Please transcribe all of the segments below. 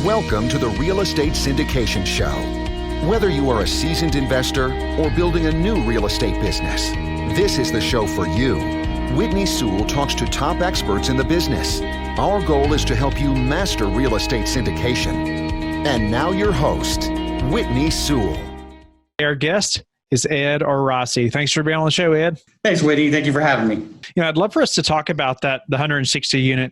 Welcome to the Real Estate Syndication Show. Whether you are a seasoned investor or building a new real estate business, this is the show for you. Whitney Sewell talks to top experts in the business. Our goal is to help you master real estate syndication. And now your host, Whitney Sewell. Our guest is Ed Orasi. Thanks for being on the show, Ed. Thanks, Whitney. Thank you for having me. You know, I'd love for us to talk about the 160 unit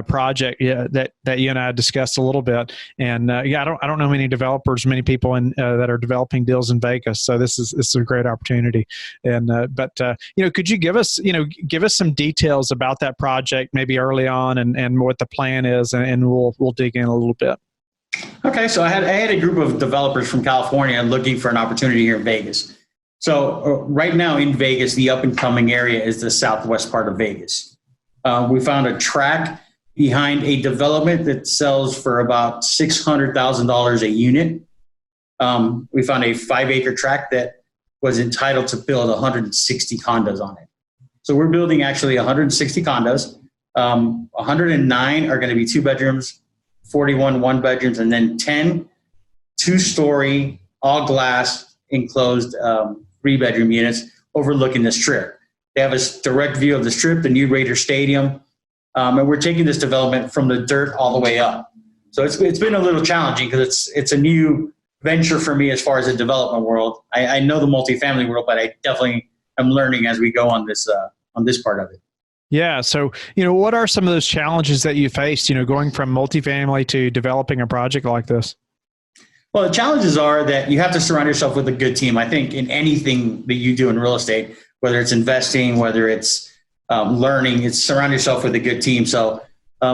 project that you and I discussed a little bit. And I don't know many developers, many people that are developing deals in Vegas. So this is a great opportunity. And could you give us some details about that project, maybe early on, and what the plan is, and we'll dig in a little bit. Okay, so I had a group of developers from California looking for an opportunity here in Vegas. So right now in Vegas, the up and coming area is the southwest part of Vegas. We found a tract behind a development that sells for about $600,000 a unit. We found a 5-acre tract that was entitled to build 160 condos on it. So we're building actually 160 condos. 109 are going to be 2 bedrooms, 41 1 bedrooms, and then 10 2-story, all glass enclosed 3-bedroom units overlooking the Strip. They have a direct view of the Strip, the new Raider Stadium, and we're taking this development from the dirt all the way up. So it's been a little challenging because it's a new venture for me as far as the development world. I know the multifamily world, but I definitely am learning as we go on this part of it. Yeah. So, what are some of those challenges that you faced, going from multifamily to developing a project like this? Well, the challenges are that you have to surround yourself with a good team. I think in anything that you do in real estate, whether it's investing, whether it's learning, it's surround yourself with a good team. So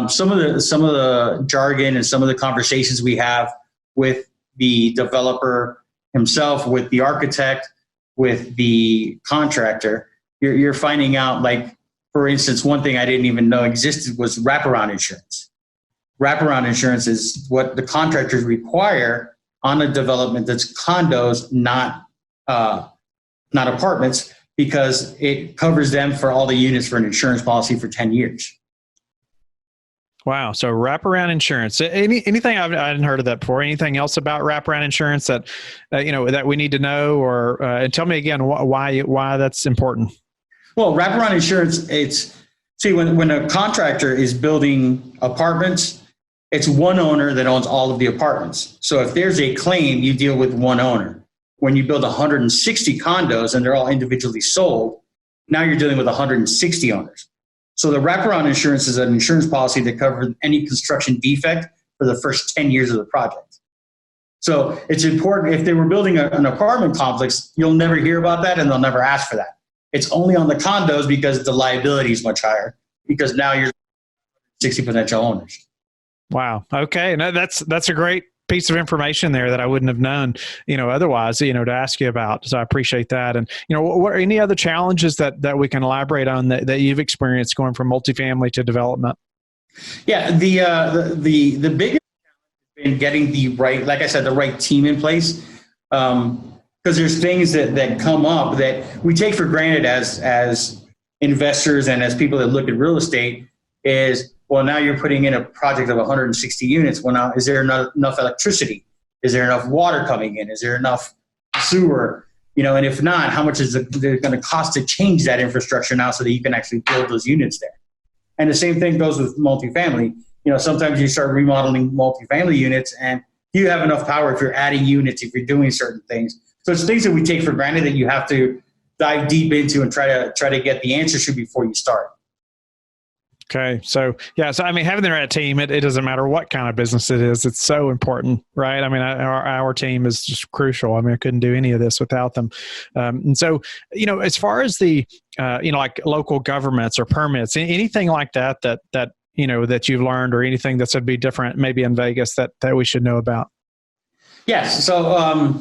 some of the jargon and some of the conversations we have with the developer himself, with the architect, with the contractor, you're finding out, like, for instance, one thing I didn't even know existed was wraparound insurance. Wraparound insurance is what the contractors require on a development that's condos, not apartments, because it covers them for all the units for an insurance policy for 10 years. Wow. So wraparound insurance. Anything I hadn't heard of that before. Anything else about wraparound insurance that that we need to know, or and tell me again why that's important. Well, wraparound insurance, when a contractor is building apartments, it's one owner that owns all of the apartments. So if there's a claim, you deal with one owner. When you build 160 condos and they're all individually sold, now you're dealing with 160 owners. So the wraparound insurance is an insurance policy that covers any construction defect for the first 10 years of the project. So it's important. If they were building an apartment complex, you'll never hear about that and they'll never ask for that. It's only on the condos because the liability is much higher, because now you're 60 potential owners. Wow. Okay. No, that's a great piece of information there that I wouldn't have known, otherwise, to ask you about. So I appreciate that. And, what are any other challenges that we can elaborate on that you've experienced going from multifamily to development? Yeah. The biggest challenge has been getting the right team in place. Because there's things that come up that we take for granted as investors and as people that look at real estate is, well, now you're putting in a project of 160 units. Well, now, is there enough electricity? Is there enough water coming in? Is there enough sewer? And if not, how much is it going to cost to change that infrastructure now so that you can actually build those units there? And the same thing goes with multifamily. Sometimes you start remodeling multifamily units and you have enough power if you're adding units, if you're doing certain things. So it's things that we take for granted that you have to dive deep into and try to get the answers to before you start. Okay. So, having the right team, it doesn't matter what kind of business it is. It's so important, right? Our team is just crucial. I couldn't do any of this without them. And so, as far as the, like local governments or permits, anything like that you've learned, or anything that's going to be different maybe in Vegas that we should know about? Yes. So,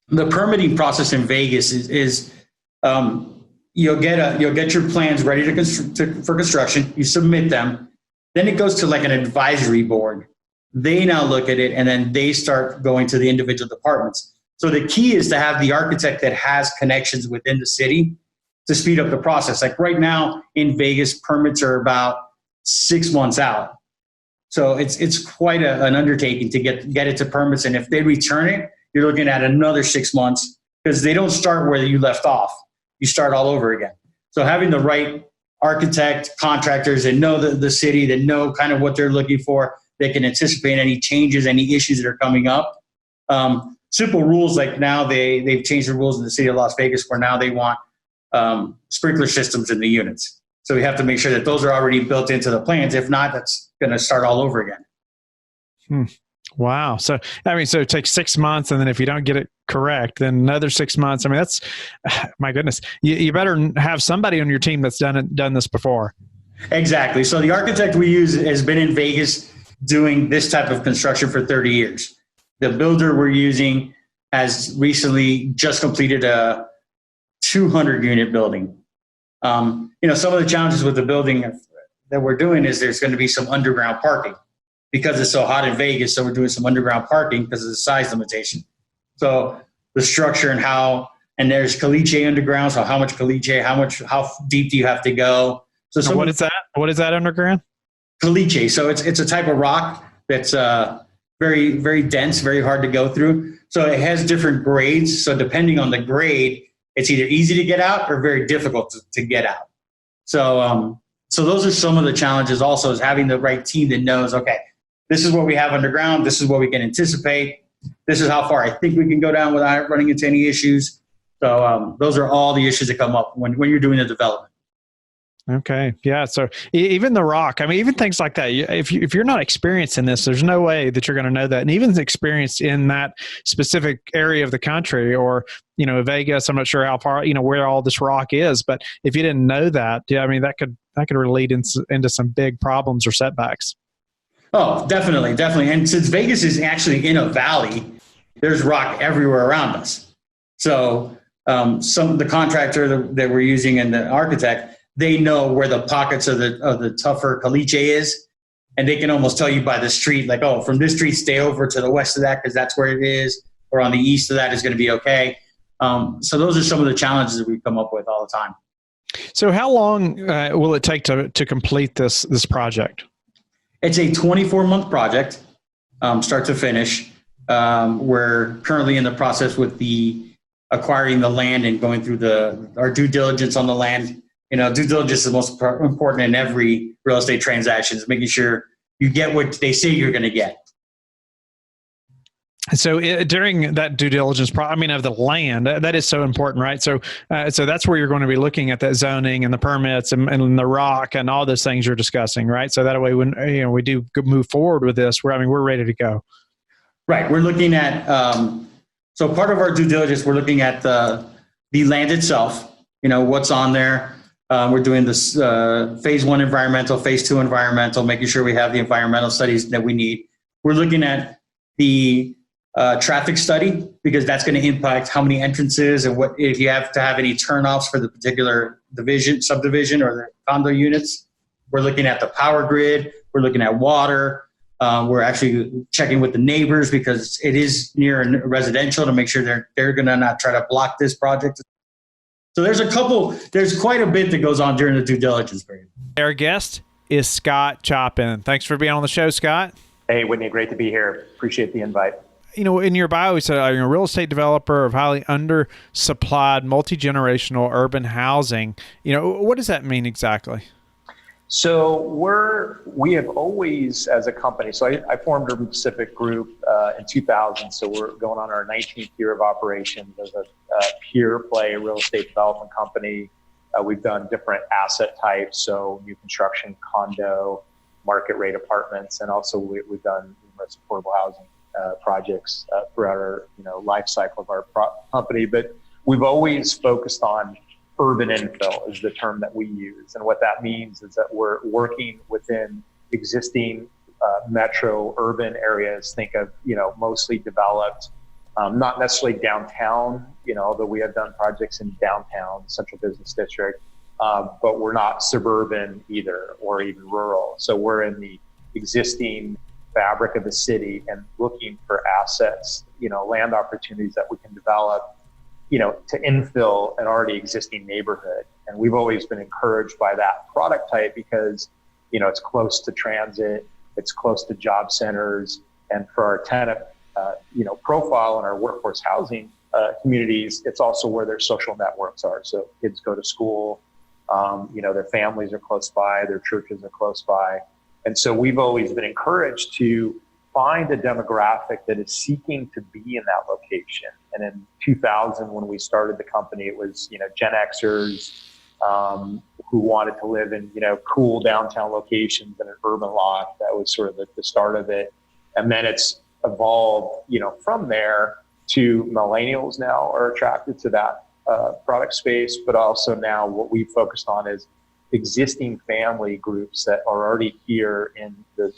the permitting process in Vegas is you'll get your plans ready for construction. You submit them. Then it goes to like an advisory board. They now look at it and then they start going to the individual departments. So the key is to have the architect that has connections within the city to speed up the process. Like right now in Vegas, permits are about 6 months out. So it's quite an undertaking to get it to permits. And if they return it, you're looking at another 6 months because they don't start where you left off. You start all over again. So having the right architect, contractors that know the city, that know kind of what they're looking for, they can anticipate any changes, any issues that are coming up. Simple rules like now they've changed the rules in the city of Las Vegas where now they want sprinkler systems in the units. So we have to make sure that those are already built into the plans. If not, that's going to start all over again. Wow. So, so it takes 6 months, and then if you don't get it correct, then another 6 months. I mean, that's, my goodness, you better have somebody on your team that's done this before. Exactly. So the architect we use has been in Vegas doing this type of construction for 30 years. The builder we're using has recently just completed a 200 unit building. Some of the challenges with the building that we're doing is there's going to be some underground parking because it's so hot in Vegas. So we're doing some underground parking because of the size limitation. So the structure and there's caliche underground. So how much caliche, how deep do you have to go? So what is that? What is that underground? Caliche. So it's a type of rock that's very, very dense, very hard to go through. So it has different grades. So depending on the grade, it's either easy to get out or very difficult to get out. So those are some of the challenges also, is having the right team that knows, okay, this is what we have underground. This is what we can anticipate. This is how far I think we can go down without running into any issues. So those are all the issues that come up when you're doing the development. Okay. Yeah. So even the rock, even things like that, if you're not experienced in this, there's no way that you're going to know that. And even experienced in that specific area of the country or, Vegas, I'm not sure how far, where all this rock is, but if you didn't know that, that could lead into some big problems or setbacks. Oh, definitely. And since Vegas is actually in a valley, there's rock everywhere around us. So the contractor that we're using and the architect, they know where the pockets of the tougher caliche is, and they can almost tell you by the street, like, oh, from this street, stay over to the west of that because that's where it is, or on the east of that is going to be okay. So those are some of the challenges that we come up with all the time. So how long will it take to complete this project? It's a 24-month project, start to finish. We're currently in the process with acquiring the land and going through our due diligence on the land. Due diligence is the most important in every real estate transaction, is making sure you get what they say you're going to get. So during that due diligence, of the land, that is so important, right? So that's where you're going to be looking at that zoning and the permits and the rock and all those things you're discussing, right? So that way, when we do move forward with this, we're ready to go. Right. We're looking at so part of our due diligence, we're looking at the land itself. What's on there. We're doing this phase 1 environmental, phase 2 environmental, making sure we have the environmental studies that we need. We're looking at the traffic study because that's going to impact how many entrances and what if you have to have any turnoffs for the particular subdivision or the condo units. We're looking at the power grid. We're looking at water. We're actually checking with the neighbors because it is near a residential to make sure they're going to not try to block this project. So there's quite a bit that goes on during the due diligence period. Our guest is Scott Choppin. Thanks for being on the show, Scott. Hey, Whitney, great to be here. Appreciate the invite. In your bio, you said you're a real estate developer of highly undersupplied, multi-generational urban housing. What does that mean exactly? So we have always, as a company, so I formed Urban Pacific Group in 2000. So we're going on our 19th year of operations as a pure play real estate development company. We've done different asset types, so new construction, condo, market rate apartments, and also we've done numerous affordable housing projects throughout our life cycle of our company. But we've always focused on urban infill is the term that we use. And what that means is that we're working within existing metro urban areas. Think of, mostly developed, not necessarily downtown, although we have done projects in downtown, central business district, but we're not suburban either or even rural. So we're in the existing fabric of the city and looking for assets, land opportunities that we can develop, to infill an already existing neighborhood. And we've always been encouraged by that product type because, it's close to transit, It's close to job centers. And for our tenant, profile in our workforce housing communities, it's also where their social networks are. So kids go to school, their families are close by, their churches are close by. And so we've always been encouraged to find a demographic that is seeking to be in that location. And in 2000, when we started the company, it was, Gen Xers who wanted to live in, cool downtown locations in an urban loft. That was sort of the start of it. And then it's evolved, from there to millennials now are attracted to that product space, but also now what we focused on is existing family groups that are already here in the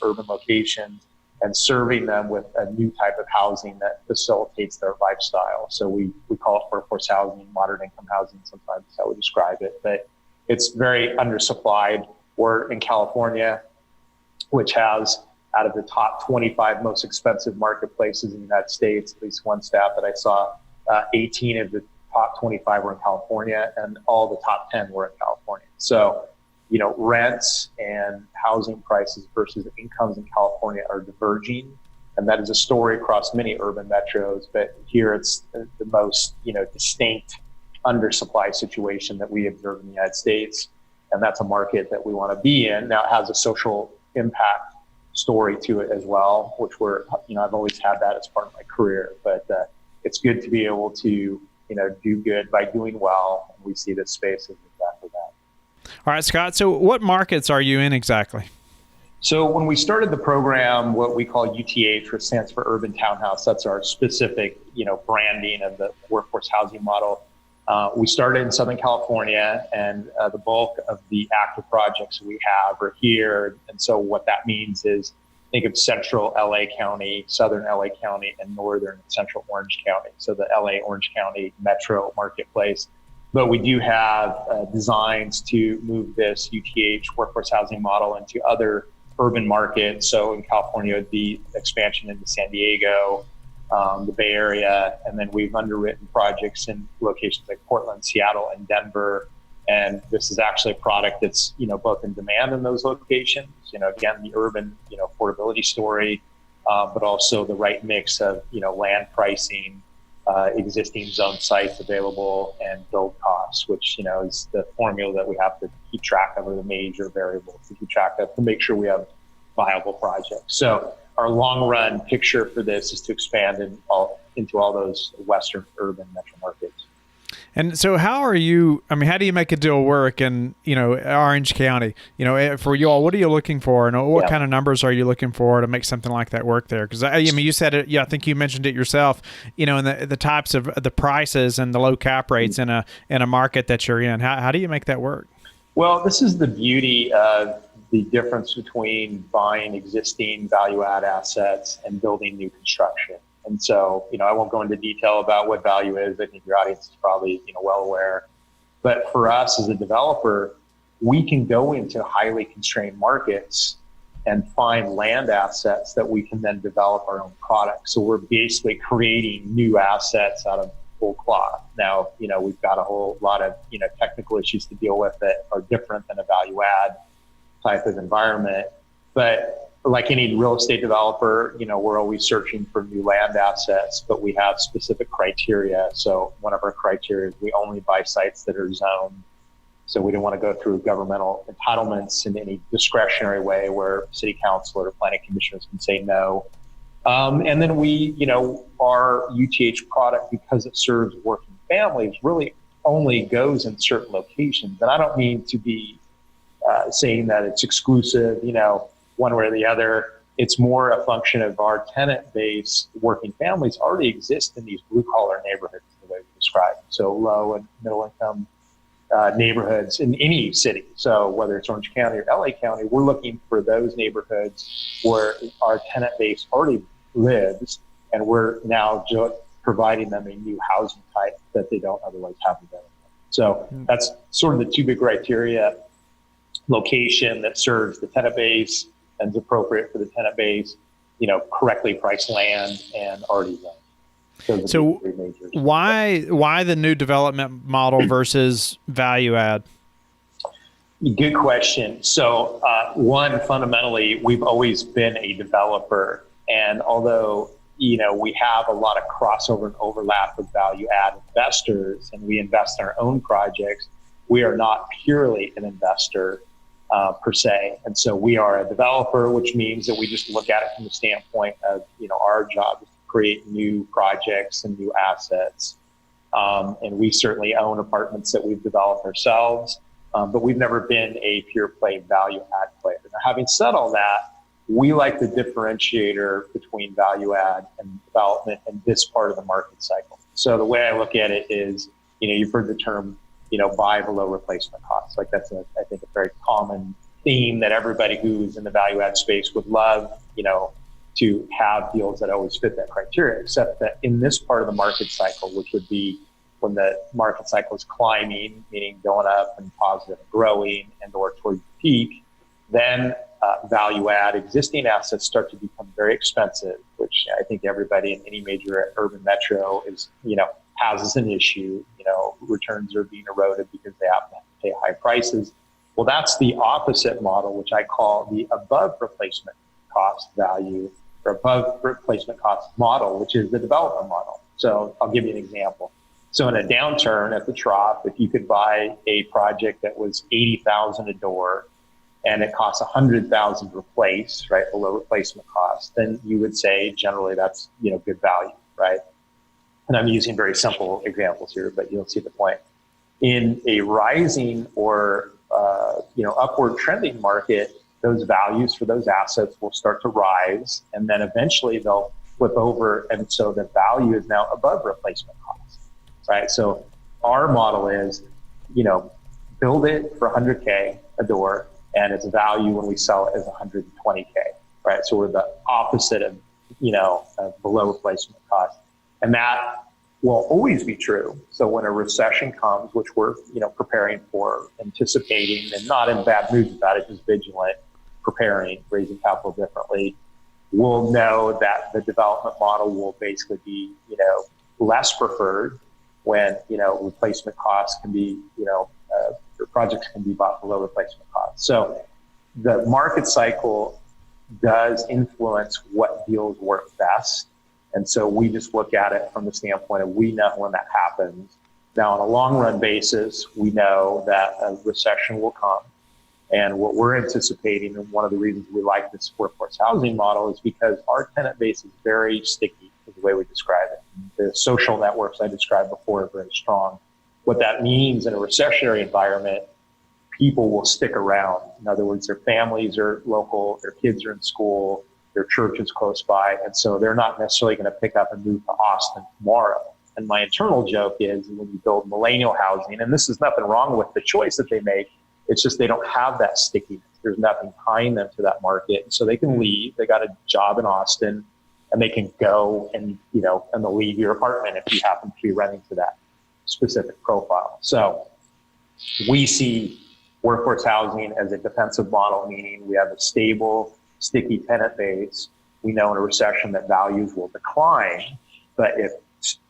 urban locations and serving them with a new type of housing that facilitates their lifestyle. So we call it workforce housing, moderate income housing, sometimes that's how we describe it, but it's very undersupplied. We're in California, which has out of the top 25 most expensive marketplaces in the United States, at least one stat that I saw, 18 of the top 25 were in California, and all the top 10 were in California. So, rents and housing prices versus incomes in California are diverging. And that is a story across many urban metros, but here it's the most, distinct undersupply situation that we observe in the United States. And that's a market that we want to be in. Now it has a social impact story to it as well, which I've always had that as part of my career, but it's good to be able to, do good by doing well. And we see this space as exactly that. All right, Scott. So what markets are you in exactly? So when we started the program, what we call UTH, which stands for Urban Townhouse, that's our specific, branding of the workforce housing model. We started in Southern California, and the bulk of the active projects we have are here. And so what that means is think of central LA County, southern LA County, and northern and central Orange County. So the LA Orange County metro marketplace. But we do have designs to move this UTH workforce housing model into other urban markets. So in California, it would be expansion into San Diego, the Bay Area, and then we've underwritten projects in locations like Portland, Seattle, and Denver. And this is actually a product that's, both in demand in those locations, again, the urban, affordability story, but also the right mix of, land pricing, existing zone sites available, and build costs, which, is the formula that we have to keep track of, or the major variables to keep track of to make sure we have viable projects. So our long run picture for this is to expand into all those Western urban metro markets. And so how do you make a deal work in, Orange County? For you all, what are you looking for? And what kind of numbers are you looking for to make something like that work there? Because you said it, I think you mentioned it yourself, and the types of the prices and the low cap rates in a market that you're in. How do you make that work? Well, this is the beauty of the difference between buying existing value add assets and building new construction. And so, I won't go into detail about what value is. I think your audience is probably, well aware. But for us as a developer, we can go into highly constrained markets and find land assets that we can then develop our own product. So we're basically creating new assets out of full cloth. Now, we've got a whole lot of, technical issues to deal with that are different than a value add type of environment. But like any real estate developer, we're always searching for new land assets, but we have specific criteria. So one of our criteria is we only buy sites that are zoned. So we don't want to go through governmental entitlements in any discretionary way where city council or planning commissioners can say no. And then we, our UTH product, because it serves working families, really only goes in certain locations. And I don't mean to be saying that it's exclusive, one way or the other. It's more a function of our tenant base. Working families already exist in these blue collar neighborhoods, the way we describe. So low and middle income neighborhoods in any city. So whether it's Orange County or LA County, we're looking for those neighborhoods where our tenant base already lives, and we're now providing them a new housing type that they don't otherwise have available. So that's sort of the two big criteria: location that serves the tenant base and is appropriate for the tenant base, correctly priced land, and already zoned. So why the new development model versus value add? Good question. So one, fundamentally, we've always been a developer. And although, we have a lot of crossover and overlap with value add investors and we invest in our own projects, we are not purely an investor per se. And so we are a developer, which means that we just look at it from the standpoint of, our job is to create new projects and new assets. And we certainly own apartments that we've developed ourselves. But we've never been a pure play value add player. Now, having said all that, we like the differentiator between value add and development in this part of the market cycle. So the way I look at it is, you've heard the term, buy below replacement costs. Like that's, I think, a very common theme that everybody who's in the value add space would love, to have deals that always fit that criteria, except that in this part of the market cycle, which would be when the market cycle is climbing, meaning going up and positive and growing and or towards the peak, then value add existing assets start to become very expensive, which I think everybody in any major urban metro is, has as an issue. Returns are being eroded because they have to pay high prices. Well, that's the opposite model, which I call the above replacement cost value or above replacement cost model, which is the development model. So I'll give you an example. So in a downturn at the trough, if you could buy a project that was $80,000 a door and it costs $100,000 to replace, right, below replacement cost, then you would say generally that's, good value, right? And I'm using very simple examples here, but you'll see the point. In a rising or upward trending market, those values for those assets will start to rise, and then eventually they'll flip over, and so the value is now above replacement cost, right? So our model is, build it for $100K a door, and its value when we sell it is $120K, right? So we're the opposite of, below replacement cost. And that will always be true. So when a recession comes, which we're, preparing for, anticipating, and not in bad moods about it, just vigilant, preparing, raising capital differently, we'll know that the development model will basically be, less preferred when, replacement costs can be, projects can be bought below replacement costs. So the market cycle does influence what deals work best. And so we just look at it from the standpoint of we know when that happens. Now, on a long run basis, we know that a recession will come. And what we're anticipating, and one of the reasons we like this workforce housing model, is because our tenant base is very sticky, is the way we describe it. The social networks I described before are very strong. What that means in a recessionary environment, people will stick around. In other words, their families are local, their kids are in school, their church is close by, and so they're not necessarily going to pick up and move to Austin tomorrow. And my internal joke is when you build millennial housing, and this is nothing wrong with the choice that they make, it's just they don't have that stickiness. There's nothing tying them to that market. And so they can leave. They got a job in Austin, and they can go and, and they'll leave your apartment if you happen to be renting to that specific profile. So we see workforce housing as a defensive model, meaning we have a stable, sticky tenant base. We know in a recession that values will decline, but if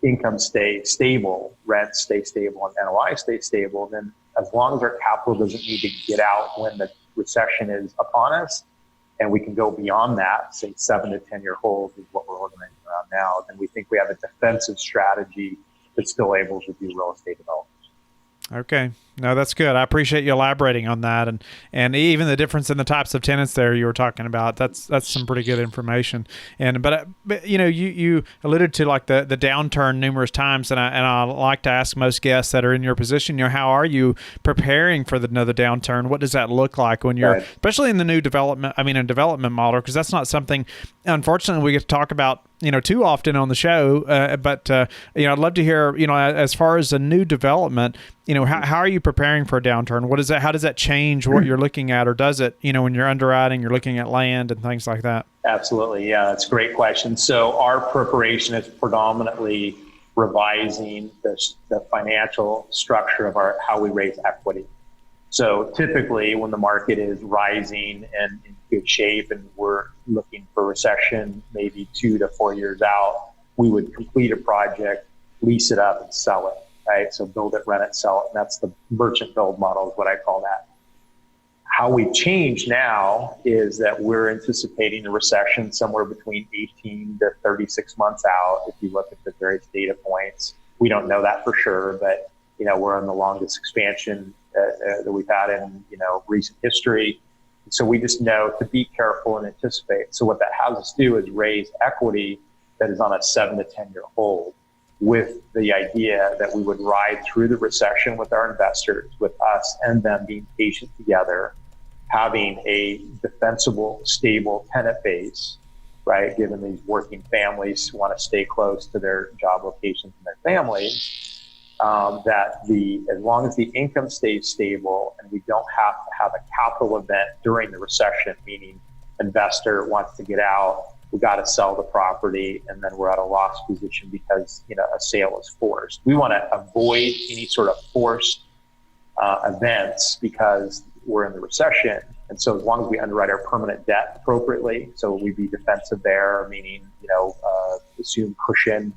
income stays stable, rents stay stable, and NOI stays stable, then as long as our capital doesn't need to get out when the recession is upon us, and we can go beyond that, say 7 to 10 year holds is what we're organizing around now, then we think we have a defensive strategy that's still able to do real estate development. Okay. No, that's good. I appreciate you elaborating on that, and even the difference in the types of tenants there you were talking about. That's some pretty good information. But you alluded to like the downturn numerous times, and I like to ask most guests that are in your position, how are you preparing for another downturn? What does that look like when you're, especially in the new development? I mean, a development model, because that's not something, unfortunately, we get to talk about too often on the show. But I'd love to hear as far as a new development, how are you preparing for a downturn? What is that? How does that change what you're looking at, or does it? When you're underwriting, you're looking at land and things like that. Absolutely, yeah, that's a great question. So our preparation is predominantly revising the financial structure of how we raise equity. So typically, when the market is rising and in good shape, and we're looking for recession, maybe 2 to 4 years out, we would complete a project, lease it up, and sell it. Right? So build it, rent it, sell it. And that's the merchant build model is what I call that. How we've changed now is that we're anticipating a recession somewhere between 18 to 36 months out. If you look at the various data points, we don't know that for sure, but we're on the longest expansion that we've had in recent history. So we just know to be careful and anticipate. So what that has us do is raise equity that is on a 7 to 10 year hold, with the idea that we would ride through the recession with our investors, with us and them being patient together, having a defensible, stable tenant base, right? Given these working families who want to stay close to their job locations and their families, as long as the income stays stable and we don't have to have a capital event during the recession, meaning investor wants to get out, we got to sell the property, and then we're at a loss position because a sale is forced. We want to avoid any sort of forced events because we're in the recession. And so as long as we underwrite our permanent debt appropriately, so we'd be defensive there, meaning assume cushion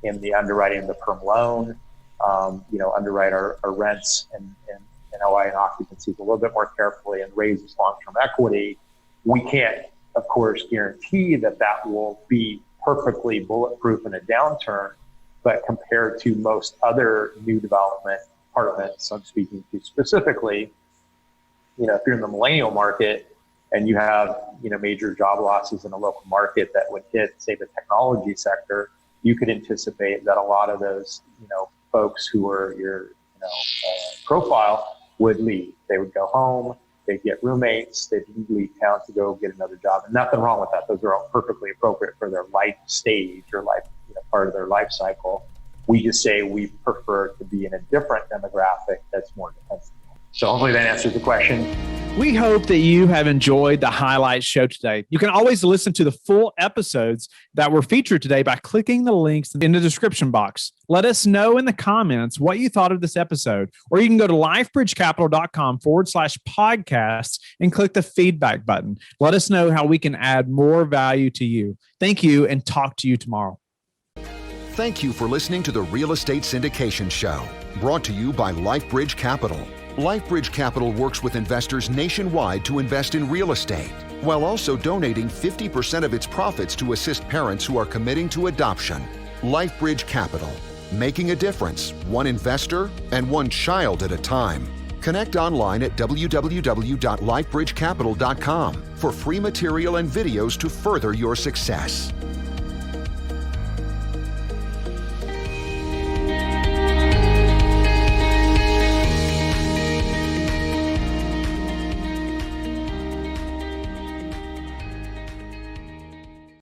in the underwriting of the perm loan, underwrite our rents and NOI and occupancies a little bit more carefully, and raise this long-term equity. We can't, of course, guarantee that will be perfectly bulletproof in a downturn, but compared to most other new development apartments, I'm speaking to specifically, if you're in the millennial market and you have, major job losses in a local market that would hit, say, the technology sector, you could anticipate that a lot of those, folks who are your, profile would leave. They would go home, they'd get roommates, they'd leave town to go get another job. And nothing wrong with that. Those are all perfectly appropriate for their life stage or life, part of their life cycle. We just say we prefer to be in a different demographic that's more defensive. So hopefully that answers the question. We hope that you have enjoyed the highlight show today. You can always listen to the full episodes that were featured today by clicking the links in the description box. Let us know in the comments what you thought of this episode, or you can go to lifebridgecapital.com/podcasts and click the feedback button. Let us know how we can add more value to you. Thank you, and talk to you tomorrow. Thank you for listening to the Real Estate Syndication Show, brought to you by LifeBridge Capital. LifeBridge Capital works with investors nationwide to invest in real estate, while also donating 50% of its profits to assist parents who are committing to adoption. LifeBridge Capital, making a difference, one investor and one child at a time. Connect online at www.lifebridgecapital.com for free material and videos to further your success.